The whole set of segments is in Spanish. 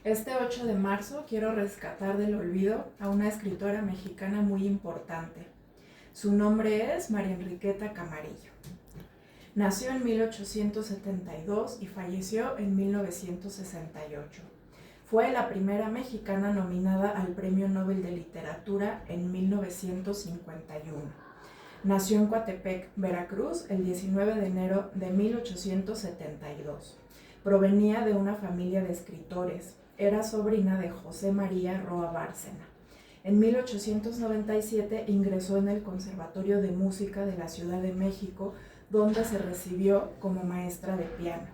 Este 8 de marzo quiero rescatar del olvido a una escritora mexicana muy importante. Su nombre es María Enriqueta Camarillo. Nació en 1872 y falleció en 1968. Fue la primera mexicana nominada al Premio Nobel de Literatura en 1951. Nació en Coatepec, Veracruz, el 19 de enero de 1872. Provenía de una familia de escritores. Era sobrina de José María Roa Bárcena. En 1897 ingresó en el Conservatorio de Música de la Ciudad de México, donde se recibió como maestra de piano.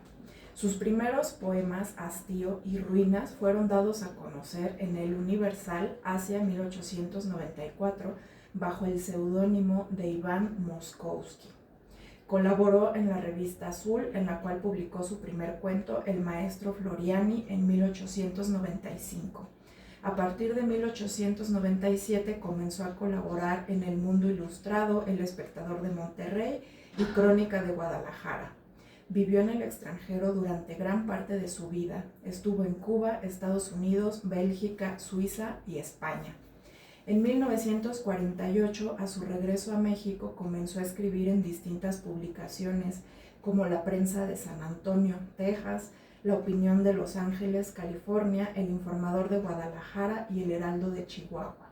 Sus primeros poemas, Hastío y Ruinas, fueron dados a conocer en el Universal hacia 1894 bajo el seudónimo de Iván Moskowski. Colaboró en la revista Azul, en la cual publicó su primer cuento, El maestro Floriani, en 1895. A partir de 1897 comenzó a colaborar en El Mundo Ilustrado, El Espectador de Monterrey y Crónica de Guadalajara. Vivió en el extranjero durante gran parte de su vida. Estuvo en Cuba, Estados Unidos, Bélgica, Suiza y España. En 1948, a su regreso a México, comenzó a escribir en distintas publicaciones como La Prensa de San Antonio, Texas, La Opinión de Los Ángeles, California, El Informador de Guadalajara y El Heraldo de Chihuahua.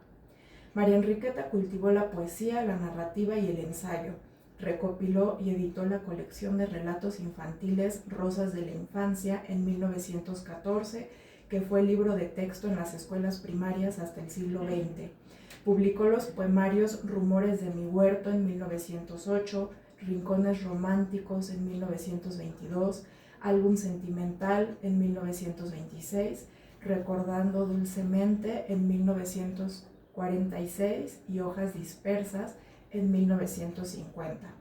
María Enriqueta cultivó la poesía, la narrativa y el ensayo. Recopiló y editó la colección de relatos infantiles Rosas de la Infancia en 1914, que fue libro de texto en las escuelas primarias hasta el siglo XX. Publicó los poemarios Rumores de mi huerto en 1908, Rincones románticos en 1922, Álbum sentimental en 1926, Recordando dulcemente en 1946 y Hojas dispersas en 1950.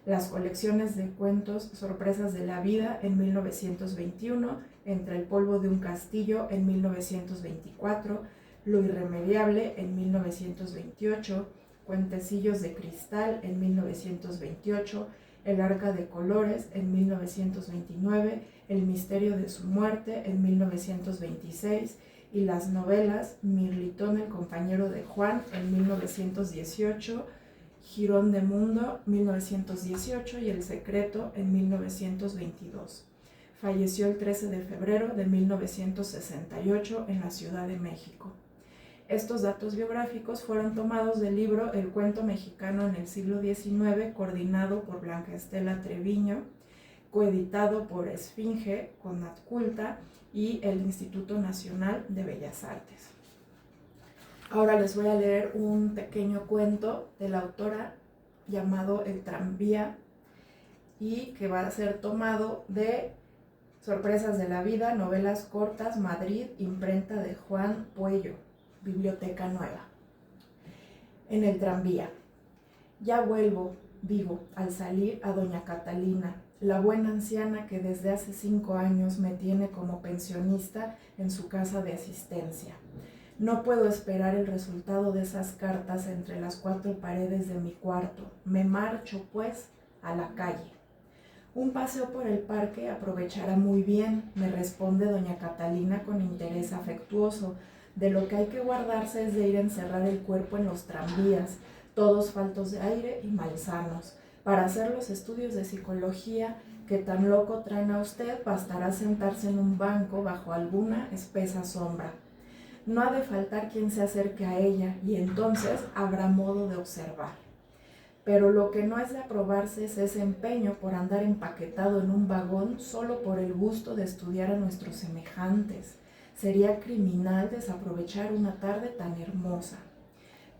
Las colecciones de cuentos Sorpresas de la vida en 1921, Entre el polvo de un castillo en 1924, Lo irremediable en 1928, Cuentecillos de cristal en 1928, El arca de colores en 1929, El misterio de su muerte en 1926 y las novelas Mirlitón el compañero de Juan en 1918, Girón de Mundo, 1918 y El secreto en 1922. Falleció el 13 de febrero de 1968 en la Ciudad de México. Estos datos biográficos fueron tomados del libro El cuento mexicano en el siglo XIX, coordinado por Blanca Estela Treviño, coeditado por Esfinge, Conadculta y el Instituto Nacional de Bellas Artes. Ahora les voy a leer un pequeño cuento de la autora llamado El tranvía y que va a ser tomado de Sorpresas de la vida, novelas cortas, Madrid, imprenta de Juan Puello, Biblioteca Nueva. En el tranvía. Ya vuelvo, digo, al salir a doña Catalina, la buena anciana que desde hace 5 años me tiene como pensionista en su casa de asistencia. No puedo esperar el resultado de esas cartas entre las 4 paredes de mi cuarto. Me marcho, pues, a la calle. Un paseo por el parque aprovechará muy bien, me responde doña Catalina con interés afectuoso. De lo que hay que guardarse es de ir a encerrar el cuerpo en los tranvías, todos faltos de aire y malsanos. Para hacer los estudios de psicología que tan loco traen a usted, bastará sentarse en un banco bajo alguna espesa sombra. No ha de faltar quien se acerque a ella y entonces habrá modo de observar. Pero lo que no es de aprobarse es ese empeño por andar empaquetado en un vagón solo por el gusto de estudiar a nuestros semejantes. Sería criminal desaprovechar una tarde tan hermosa.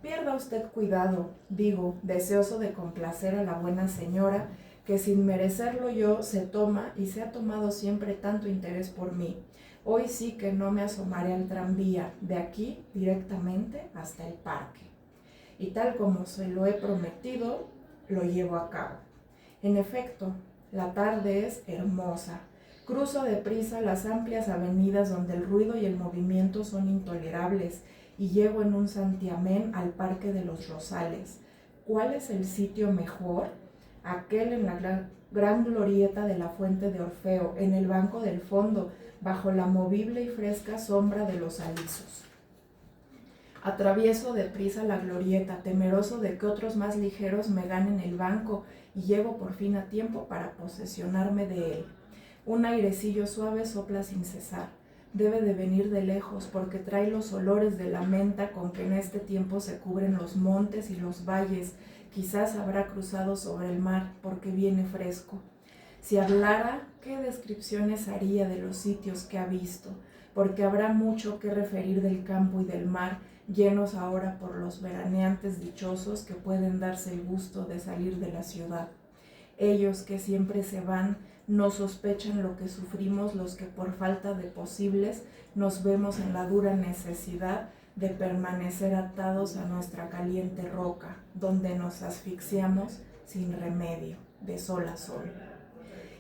Pierda usted cuidado, digo, deseoso de complacer a la buena señora, que sin merecerlo yo se toma y se ha tomado siempre tanto interés por mí. Hoy sí que no me asomaré al tranvía, de aquí directamente hasta el parque. Y tal como se lo he prometido, lo llevo a cabo. En efecto, la tarde es hermosa. Cruzo deprisa las amplias avenidas donde el ruido y el movimiento son intolerables y llego en un santiamén al Parque de los Rosales. ¿Cuál es el sitio mejor? aquel en la gran glorieta de la fuente de Orfeo, en el banco del fondo, bajo la movible y fresca sombra de los alisos. Atravieso deprisa la glorieta, temeroso de que otros más ligeros me ganen el banco, y llego por fin a tiempo para posesionarme de él. Un airecillo suave sopla sin cesar. Debe de venir de lejos, porque trae los olores de la menta con que en este tiempo se cubren los montes y los valles. Quizás habrá cruzado sobre el mar, porque viene fresco. Si hablara, ¿qué descripciones haría de los sitios que ha visto? Porque habrá mucho que referir del campo y del mar, llenos ahora por los veraneantes dichosos que pueden darse el gusto de salir de la ciudad. Ellos que siempre se van, no sospechan lo que sufrimos los que por falta de posibles nos vemos en la dura necesidad de permanecer atados a nuestra caliente roca, donde nos asfixiamos sin remedio, de sol a sol.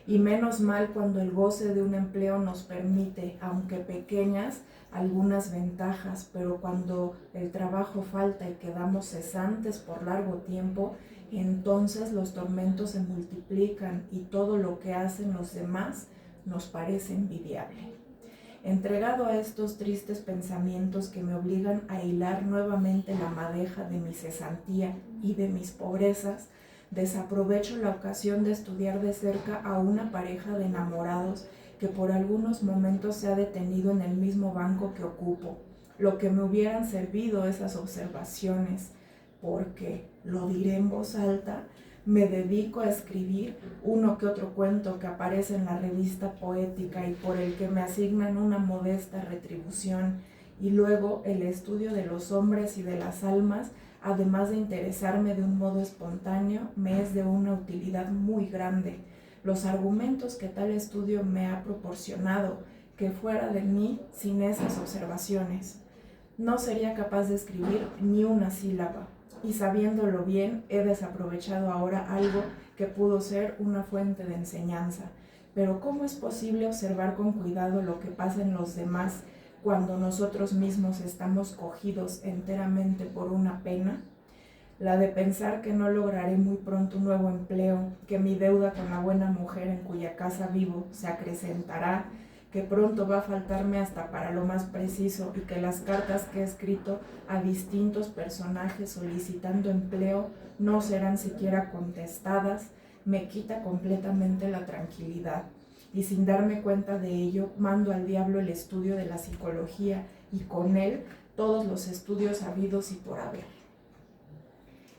Y menos mal cuando el goce de un empleo nos permite, aunque pequeñas, algunas ventajas, pero cuando el trabajo falta y quedamos cesantes por largo tiempo, entonces los tormentos se multiplican y todo lo que hacen los demás nos parece envidiable. Entregado a estos tristes pensamientos que me obligan a hilar nuevamente la madeja de mi cesantía y de mis pobrezas, desaprovecho la ocasión de estudiar de cerca a una pareja de enamorados que por algunos momentos se ha detenido en el mismo banco que ocupo, lo que me hubieran servido esas observaciones, porque, lo diré en voz alta, me dedico a escribir uno que otro cuento que aparece en la revista poética y por el que me asignan una modesta retribución, y luego el estudio de los hombres y de las almas, además de interesarme de un modo espontáneo, me es de una utilidad muy grande. Los argumentos que tal estudio me ha proporcionado, que fuera de mí sin esas observaciones, no sería capaz de escribir ni una sílaba, y sabiéndolo bien, he desaprovechado ahora algo que pudo ser una fuente de enseñanza. Pero ¿cómo es posible observar con cuidado lo que pasa en los demás cuando nosotros mismos estamos cogidos enteramente por una pena? La de pensar que no lograré muy pronto un nuevo empleo, que mi deuda con la buena mujer en cuya casa vivo se acrecentará, que pronto va a faltarme hasta para lo más preciso y que las cartas que he escrito a distintos personajes solicitando empleo no serán siquiera contestadas, me quita completamente la tranquilidad. Y sin darme cuenta de ello, mando al diablo el estudio de la psicología y con él todos los estudios habidos y por haber.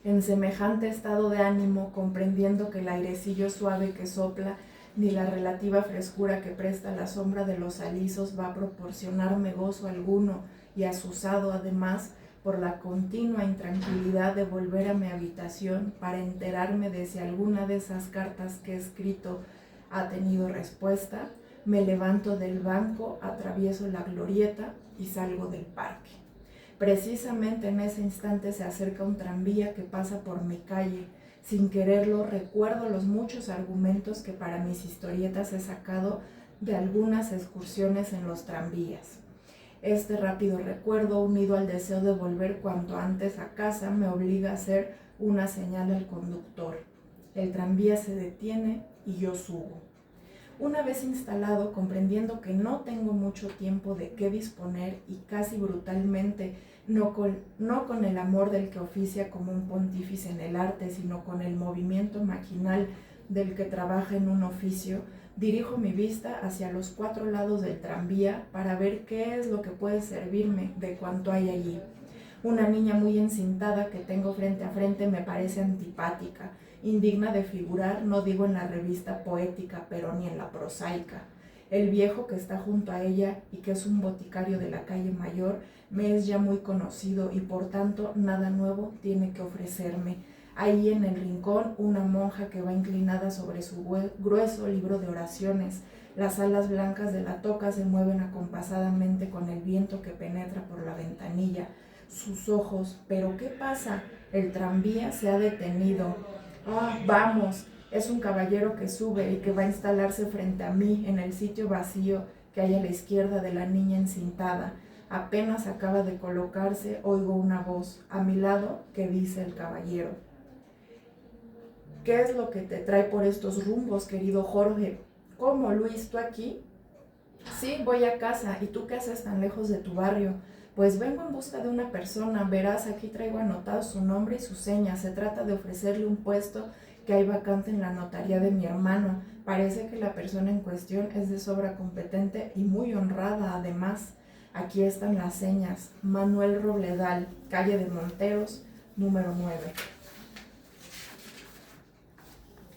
En semejante estado de ánimo, comprendiendo que el airecillo suave que sopla ni la relativa frescura que presta la sombra de los alisos va a proporcionarme gozo alguno, y asusado además por la continua intranquilidad de volver a mi habitación para enterarme de si alguna de esas cartas que he escrito ha tenido respuesta, me levanto del banco, atravieso la glorieta y salgo del parque. Precisamente en ese instante se acerca un tranvía que pasa por mi calle. Sin quererlo, recuerdo los muchos argumentos que para mis historietas he sacado de algunas excursiones en los tranvías. Este rápido recuerdo, unido al deseo de volver cuanto antes a casa, me obliga a hacer una señal al conductor. El tranvía se detiene y yo subo. Una vez instalado, comprendiendo que no tengo mucho tiempo de qué disponer y casi brutalmente, no con el amor del que oficia como un pontífice en el arte, sino con el movimiento maquinal del que trabaja en un oficio, dirijo mi vista hacia los 4 lados del tranvía para ver qué es lo que puede servirme de cuanto hay allí. Una niña muy encintada que tengo frente a frente me parece antipática, indigna de figurar, no digo en la revista poética, pero ni en la prosaica. El viejo que está junto a ella y que es un boticario de la calle Mayor me es ya muy conocido y por tanto nada nuevo tiene que ofrecerme. Ahí en el rincón una monja que va inclinada sobre su grueso libro de oraciones. Las alas blancas de la toca se mueven acompasadamente con el viento que penetra por la ventanilla. Sus ojos, ¿pero qué pasa? El tranvía se ha detenido. ¡Ah, vamos! Es un caballero que sube y que va a instalarse frente a mí en el sitio vacío que hay a la izquierda de la niña encintada. Apenas acaba de colocarse, oigo una voz a mi lado que dice el caballero: ¿Qué es lo que te trae por estos rumbos, querido Jorge? ¿Cómo, Luis, tú aquí? Sí, voy a casa. ¿Y tú qué haces tan lejos de tu barrio? Pues vengo en busca de una persona. Verás, aquí traigo anotado su nombre y su seña. Se trata de ofrecerle un puesto que hay vacante en la notaría de mi hermano. Parece que la persona en cuestión es de sobra competente y muy honrada, además. Aquí están las señas. Manuel Robledal, calle de Monteros, número 9.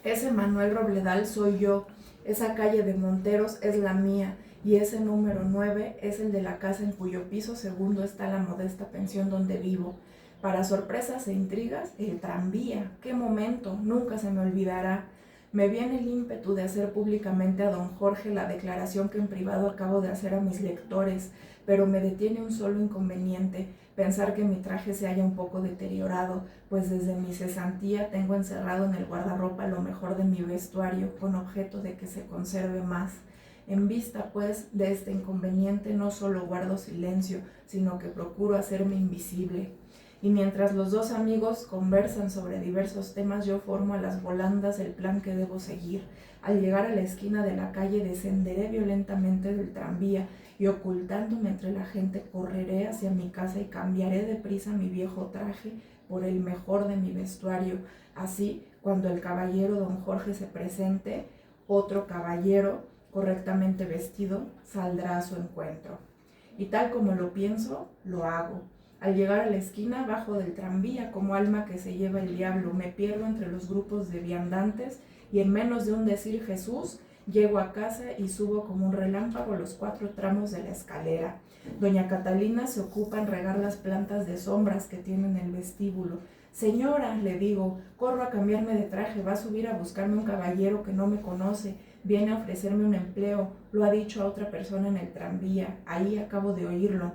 Ese Manuel Robledal soy yo. Esa calle de Monteros es la mía. Y ese número 9 es el de la casa en cuyo piso segundo está la modesta pensión donde vivo. Para sorpresas e intrigas, el tranvía. ¡Qué momento! Nunca se me olvidará. Me viene el ímpetu de hacer públicamente a don Jorge la declaración que en privado acabo de hacer a mis lectores, pero me detiene un solo inconveniente, pensar que mi traje se halla un poco deteriorado, pues desde mi cesantía tengo encerrado en el guardarropa lo mejor de mi vestuario, con objeto de que se conserve más. En vista, pues, de este inconveniente no solo guardo silencio, sino que procuro hacerme invisible. Y mientras los dos amigos conversan sobre diversos temas, yo formo a las volandas el plan que debo seguir. Al llegar a la esquina de la calle, descenderé violentamente del tranvía y ocultándome entre la gente, correré hacia mi casa y cambiaré deprisa mi viejo traje por el mejor de mi vestuario. Así, cuando el caballero don Jorge se presente, otro caballero correctamente vestido saldrá a su encuentro. Y tal como lo pienso, lo hago. Al llegar a la esquina, bajo del tranvía como alma que se lleva el diablo, me pierdo entre los grupos de viandantes y en menos de un decir Jesús, llego a casa y subo como un relámpago los 4 tramos de la escalera. Doña Catalina se ocupa en regar las plantas de sombras que tiene en el vestíbulo. Señora, le digo, corro a cambiarme de traje, va a subir a buscarme un caballero que no me conoce, viene a ofrecerme un empleo, lo ha dicho a otra persona en el tranvía, ahí acabo de oírlo.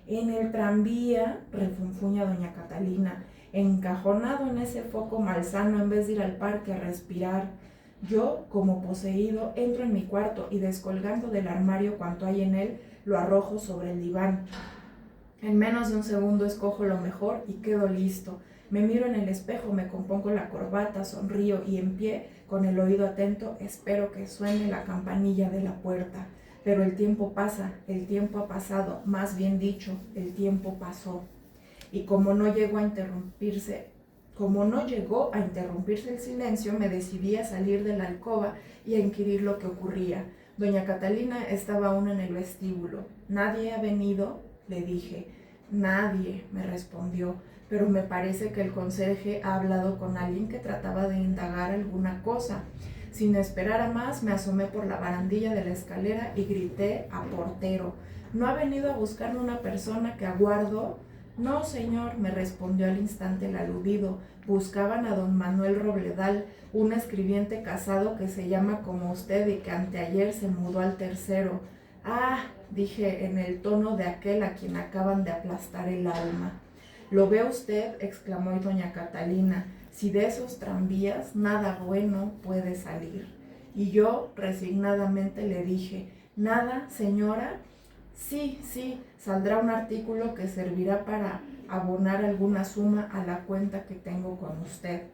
En el tranvía, refunfuña doña Catalina, encajonado en ese foco malsano en vez de ir al parque a respirar. Yo, como poseído, entro en mi cuarto y descolgando del armario cuanto hay en él, lo arrojo sobre el diván. En menos de un segundo escojo lo mejor y quedo listo. Me miro en el espejo, me compongo la corbata, sonrío y en pie, con el oído atento, espero que suene la campanilla de la puerta. Pero el tiempo pasa, el tiempo ha pasado, más bien dicho, el tiempo pasó. Y como no llegó a interrumpirse el silencio, me decidí a salir de la alcoba y a inquirir lo que ocurría. Doña Catalina estaba aún en el vestíbulo. ¿Nadie ha venido?, le dije. Nadie, me respondió, pero me parece que el conserje ha hablado con alguien que trataba de indagar alguna cosa. Sin esperar a más, me asomé por la barandilla de la escalera y grité a portero. ¿No ha venido a buscarme una persona que aguardo? No, señor, me respondió al instante el aludido. Buscaban a don Manuel Robledal, un escribiente casado que se llama como usted y que anteayer se mudó al tercero. Ah, dije en el tono de aquel a quien acaban de aplastar el alma. ¿Lo ve usted?, exclamó doña Catalina. Si de esos tranvías nada bueno puede salir. Y yo resignadamente le dije, ¿nada, señora? Sí, saldrá un artículo que servirá para abonar alguna suma a la cuenta que tengo con usted.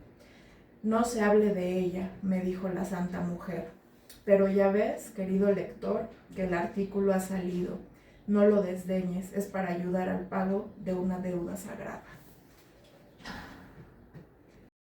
No se hable de ella, me dijo la santa mujer. Pero ya ves, querido lector, que el artículo ha salido. No lo desdeñes, es para ayudar al pago de una deuda sagrada.